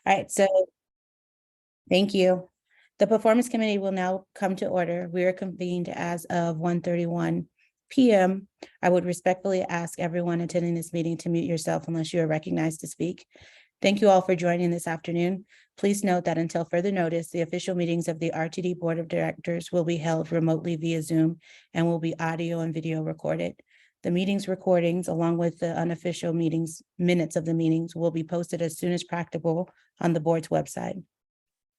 All right, so thank you. The Performance Committee will now come to order. We are convened as of 1:31 p.m. I would respectfully ask everyone attending this meeting to mute yourself unless you are recognized to speak. Thank you all for joining this afternoon. Please note that until further notice, the official meetings of the RTD Board of Directors will be held remotely via Zoom and will be audio and video recorded. The meetings recordings, along with the unofficial meetings minutes of the meetings, will be posted as soon as practicable on the board's website.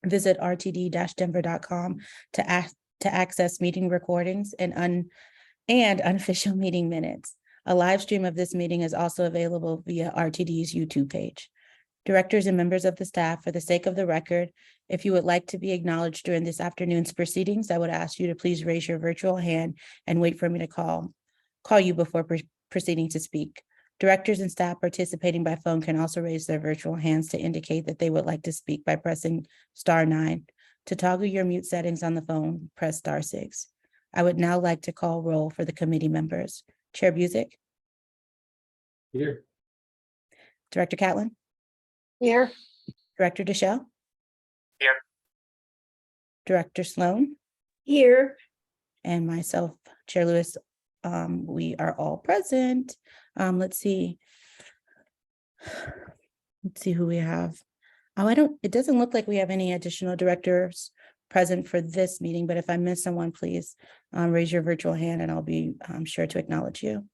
Visit rtd-denver.com to access meeting recordings and unofficial meeting minutes. A live stream of this meeting is also available via RTD's YouTube page. Directors and members of the staff, for the sake of the record, if you would like to be acknowledged during this afternoon's proceedings, I would ask you to please raise your virtual hand and wait for me to call you before proceeding to speak. Directors and staff participating by phone can also raise their virtual hands to indicate that they would like to speak by pressing *9. To toggle your mute settings on the phone, press *6. I would now like to call roll for the committee members. Chair Busick. Here. Director Catlin. Here. Director Deschel. Here. Director Sloan. Here. And myself, Chair Lewis. We are all present. Let's see. Let's see who we have. It doesn't look like we have any additional directors present for this meeting, but if I miss someone, please raise your virtual hand and I'll be sure to acknowledge you.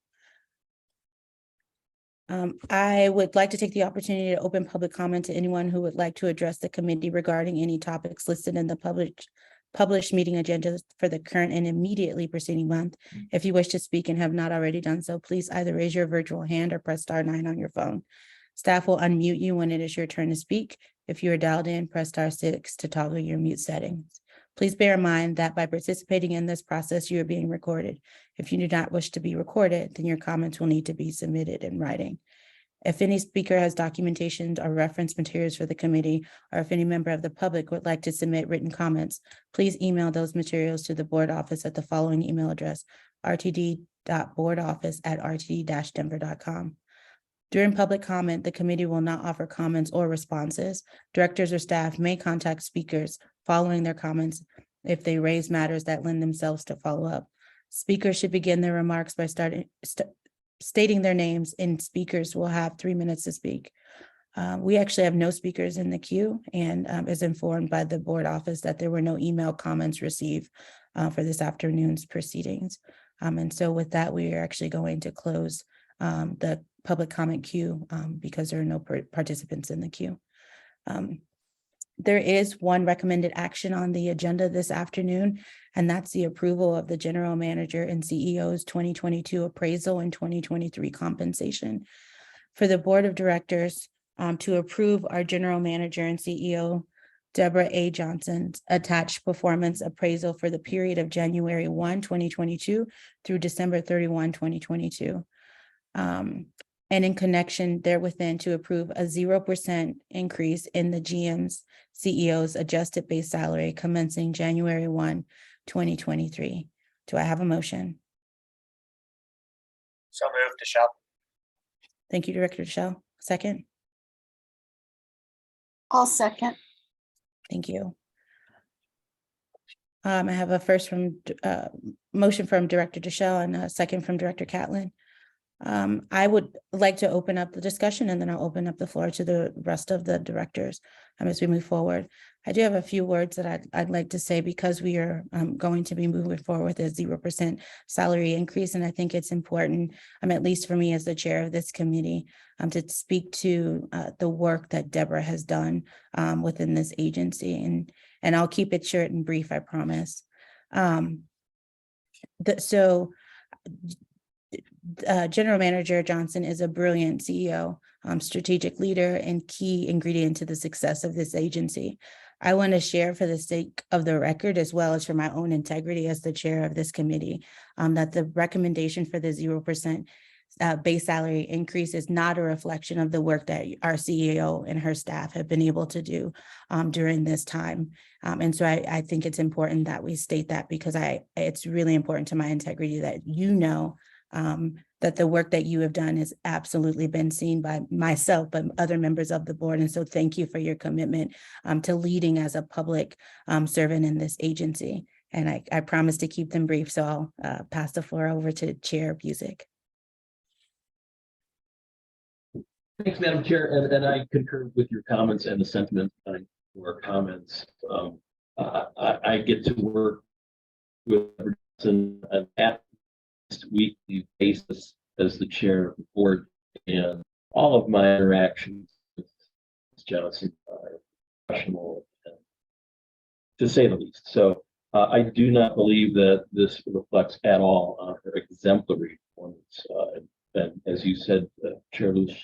I would like to take the opportunity to open public comment to anyone who would like to address the committee regarding any topics listed in the published meeting agenda for the current and immediately preceding month. If you wish to speak and have not already done so, please either raise your virtual hand or press *9 on your phone. Staff will unmute you when it is your turn to speak. If you are dialed in, press *6 to toggle your mute settings. Please bear in mind that by participating in this process, you are being recorded. If you do not wish to be recorded, then your comments will need to be submitted in writing. If any speaker has documentation or reference materials for the committee, or if any member of the public would like to submit written comments, please email those materials to the board office at the following email address: rtd.boardoffice@rtd-denver.com. During public comment, the committee will not offer comments or responses. Directors or staff may contact speakers following their comments if they raise matters that lend themselves to follow up. Speakers should begin their remarks by stating their names, and speakers will have 3 minutes to speak. We actually have no speakers in the queue, and is informed by the board office that there were no email comments received for this afternoon's proceedings. And so with that, we are actually going to close the public comment queue because there are no participants in the queue. There is one recommended action on the agenda this afternoon, and that's the approval of the general manager and CEO's 2022 appraisal and 2023 compensation. For the board of directors to approve our general manager and CEO, Deborah A. Johnson's attached performance appraisal for the period of January 1, 2022 through December 31, 2022. And in connection therewithin to approve a 0% increase in the GM's CEO's adjusted base salary commencing January 1, 2023. Do I have a motion? So moved, Deschel. Thank you, Director Deschel. Second? I'll second. Thank you. I have a first motion from Director Deschel and a second from Director Catlin. I would like to open up the discussion, and then I'll open up the floor to the rest of the directors as we move forward. I do have a few words that I'd like to say because we are going to be moving forward with a 0% salary increase. And I think it's important, at least for me as the chair of this committee, to speak to the work that Deborah has done within this agency. And I'll keep it short and brief, I promise. General Manager Johnson is a brilliant CEO, strategic leader, and key ingredient to the success of this agency. I want to share, for the sake of the record, as well as for my own integrity as the chair of this committee, that the recommendation for the 0% base salary increase is not a reflection of the work that our CEO and her staff have been able to do during this time. And so I think it's important that we state that, because it's really important to my integrity that that the work that you have done has absolutely been seen by myself, but other members of the board. And so thank you for your commitment to leading as a public servant in this agency. And I promise to keep them brief, so I'll pass the floor over to Chair Busick. Thanks, Madam Chair, and I concur with your comments and the sentiment on your comments. I get to work with an at weekly basis as the chair of the board, and all of my interactions with Ms. Johnson are professional, to say the least. So I do not believe that this reflects at all on her exemplary performance. And as you said, Chair Lewis,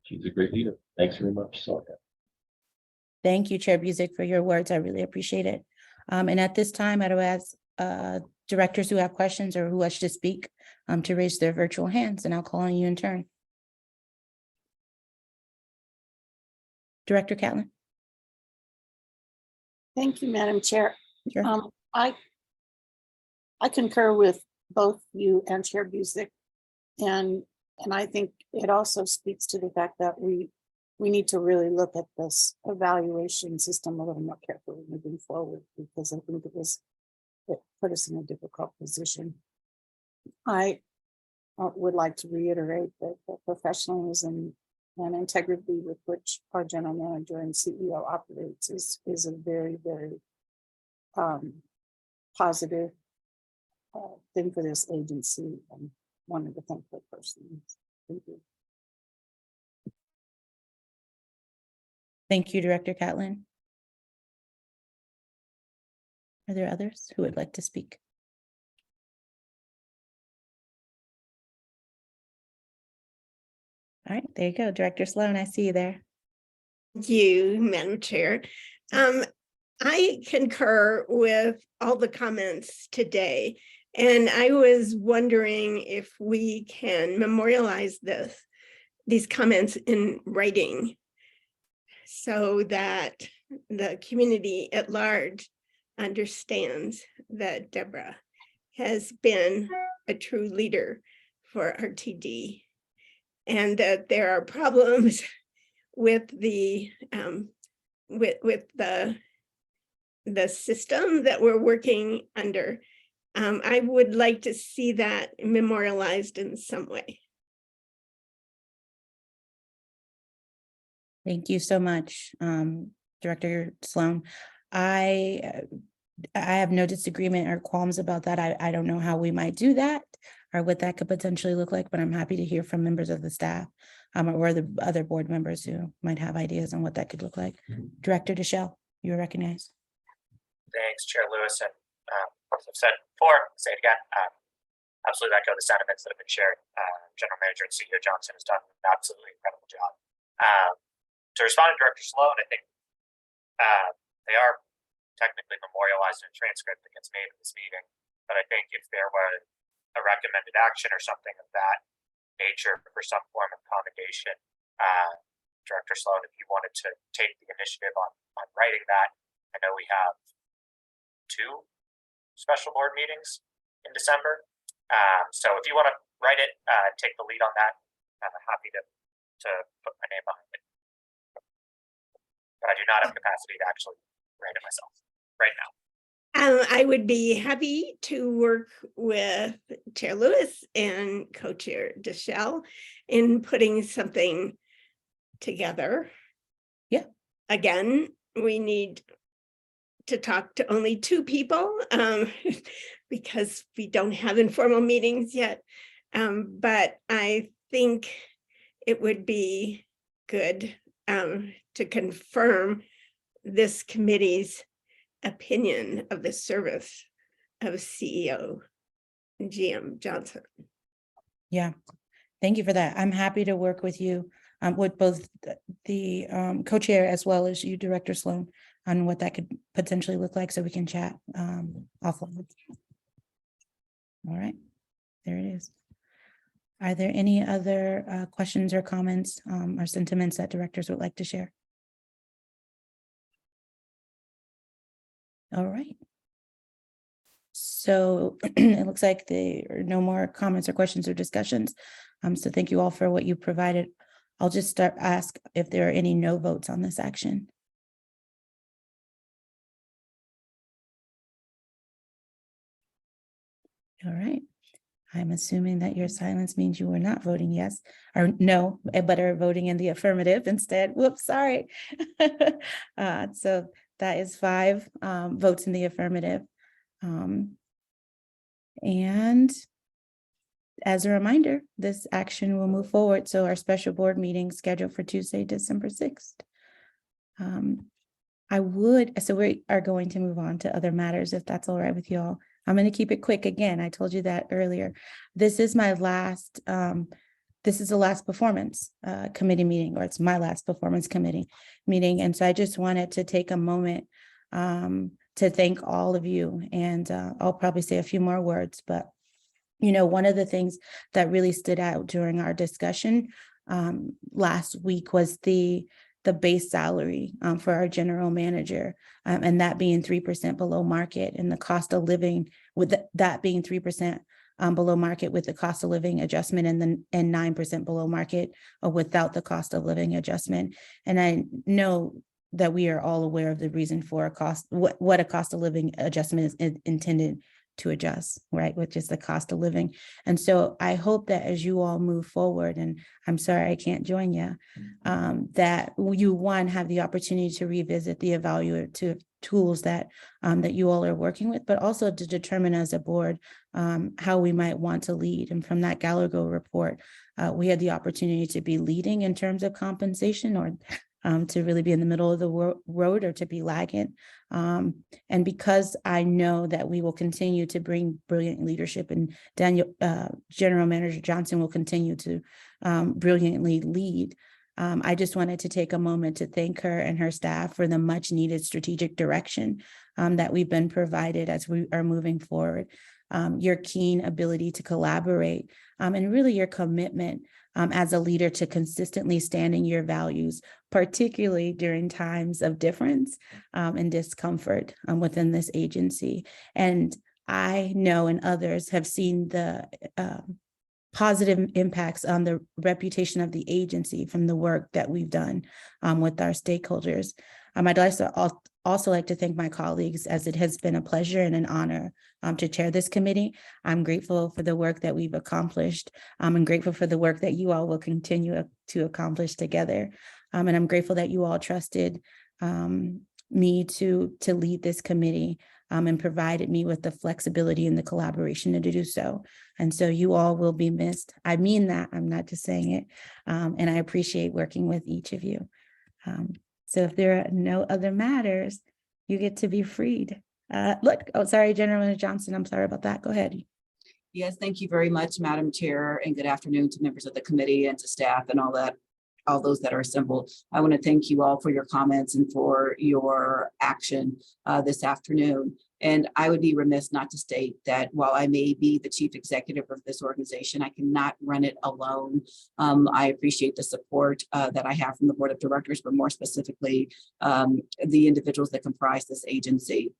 she's a great leader. Thanks very much, Sonia. Thank you, Chair Busick, for your words. I really appreciate it. And at this time, I'd ask directors who have questions or who wish to speak to raise their virtual hands, and I'll call on you in turn. Director Catlin. Thank you, Madam Chair. Sure. I concur with both you and Chair Busick. And I think it also speaks to the fact that we need to really look at this evaluation system a little more carefully moving forward, because I think it put us in a difficult position. I would like to reiterate that the professionalism and integrity with which our general manager and CEO operates is a very, very positive thing for this agency, and wanted to thank her personally. Thank you. Thank you, Director Catlin. Are there others who would like to speak? All right, there you go. Director Sloan, I see you there. Thank you, Madam Chair. I concur with all the comments today, and I was wondering if we can memorialize these comments in writing so that the community at large understands that Deborah has been a true leader for RTD, and that there are problems with the system that we're working under. I would like to see that memorialized in some way. Thank you so much, Director Sloan. I have no disagreement or qualms about that. I don't know how we might do that or what that could potentially look like, but I'm happy to hear from members of the staff or the other board members who might have ideas on what that could look like. Director Deschel, you're recognized. Thanks, Chair Lewis. And as I've said before, I'll say it again, absolutely echo the sentiments that have been shared. General Manager and CEO Johnson has done an absolutely incredible job. To respond to Director Sloan, I think they are technically memorialized in a transcript that gets made in this meeting. But I think if there were a recommended action or something of that nature for some form of commendation, Director Sloan, if you wanted to take the initiative on writing that, I know we have 2 special board meetings in December. So if you want to write it, take the lead on that, I'm happy to put my name behind it. But I do not have capacity to actually write it myself right now. I would be happy to work with Chair Lewis and Co-Chair Deschel in putting something together. Yeah. Again, we need to talk to only 2 people because we don't have informal meetings yet. But I think it would be good to confirm this committee's opinion of the service of CEO GM Johnson. Yeah, thank you for that. I'm happy to work with you with both the co-chair as well as you, Director Sloan, on what that could potentially look like so we can chat offline. All right, there it is. Are there any other questions or comments or sentiments that directors would like to share? All right. So it looks like there are no more comments or questions or discussions. So thank you all for what you provided. I'll just ask if there are any no votes on this action. All right. I'm assuming that your silence means you were not voting yes or no, but are voting in the affirmative instead. Whoops, sorry. So that is 5 votes in the affirmative. And as a reminder, this action will move forward. So our special board meeting scheduled for Tuesday, December 6th. So we are going to move on to other matters, if that's all right with you all. I'm going to keep it quick. Again, I told you that earlier. This is my last, this is the last performance committee meeting, or it's my last performance committee meeting. And so I just wanted to take a moment to thank all of you. And I'll probably say a few more words, but you know, one of the things that really stood out during our discussion last week was the base salary for our general manager, and that being 3% below market, and the cost of living with that being 3% below market with the cost of living adjustment, and 9% below market without the cost of living adjustment. And I know that we are all aware of the reason for what a cost of living adjustment is intended to adjust, right, which is the cost of living. And so I hope that as you all move forward, and I'm sorry I can't join you, that you have the opportunity to revisit the evaluative tools that you all are working with, but also to determine as a board how we might want to lead. And from that Gallagher report, we had the opportunity to be leading in terms of compensation, or to really be in the middle of the road, or to be lagging. And because I know that we will continue to bring brilliant leadership, and Daniel, General Manager Johnson will continue to brilliantly lead, I just wanted to take a moment to thank her and her staff for the much needed strategic direction that we've been provided as we are moving forward. Your keen ability to collaborate, and really your commitment as a leader to consistently stand in your values, particularly during times of difference and discomfort within this agency. And I know, and others have seen the positive impacts on the reputation of the agency from the work that we've done with our stakeholders. I'd also like to thank my colleagues, as it has been a pleasure and an honor to chair this committee. I'm grateful for the work that we've accomplished. I'm grateful for the work that you all will continue to accomplish together. And I'm grateful that you all trusted me to lead this committee and provided me with the flexibility and the collaboration to do so. And so you all will be missed. I mean that, I'm not just saying it. And I appreciate working with each of you. So if there are no other matters, you get to be freed. Sorry, General Manager Johnson, I'm sorry about that. Go ahead. Yes, thank you very much, Madam Chair, and good afternoon to members of the committee and to staff and all those that are assembled. I want to thank you all for your comments and for your action this afternoon. And I would be remiss not to state that while I may be the chief executive of this organization, I cannot run it alone. I appreciate the support that I have from the board of directors, but more specifically, the individuals that comprise this agency.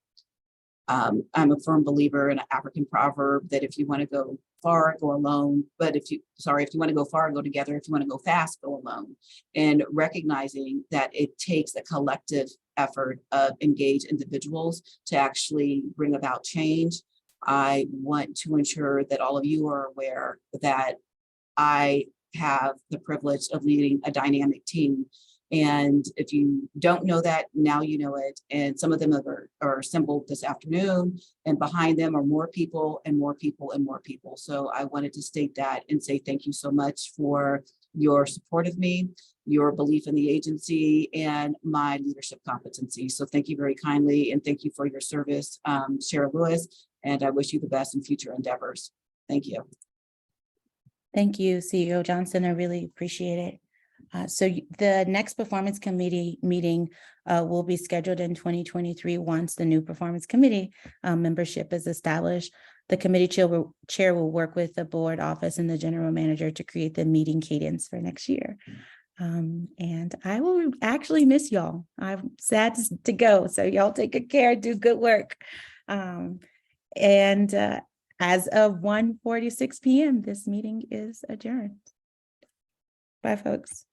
I'm a firm believer in an African proverb that if you want to go far, go alone. But if you want to go far, go together. If you want to go fast, go alone. And recognizing that it takes a collective effort of engaged individuals to actually bring about change. I want to ensure that all of you are aware that I have the privilege of leading a dynamic team. And if you don't know that, now you know it. And some of them are assembled this afternoon, and behind them are more people and more people and more people. So I wanted to state that and say thank you so much for your support of me, your belief in the agency, and my leadership competency. So thank you very kindly, and thank you for your service, Chair Lewis, and I wish you the best in future endeavors. Thank you. Thank you, CEO Johnson. I really appreciate it. So the next performance committee meeting will be scheduled in 2023 once the new performance committee membership is established. The committee chair will work with the board office and the general manager to create the meeting cadence for next year. And I will actually miss y'all. I'm sad to go. So y'all take good care, do good work. And as of 1:46 p.m., this meeting is adjourned. Bye, folks.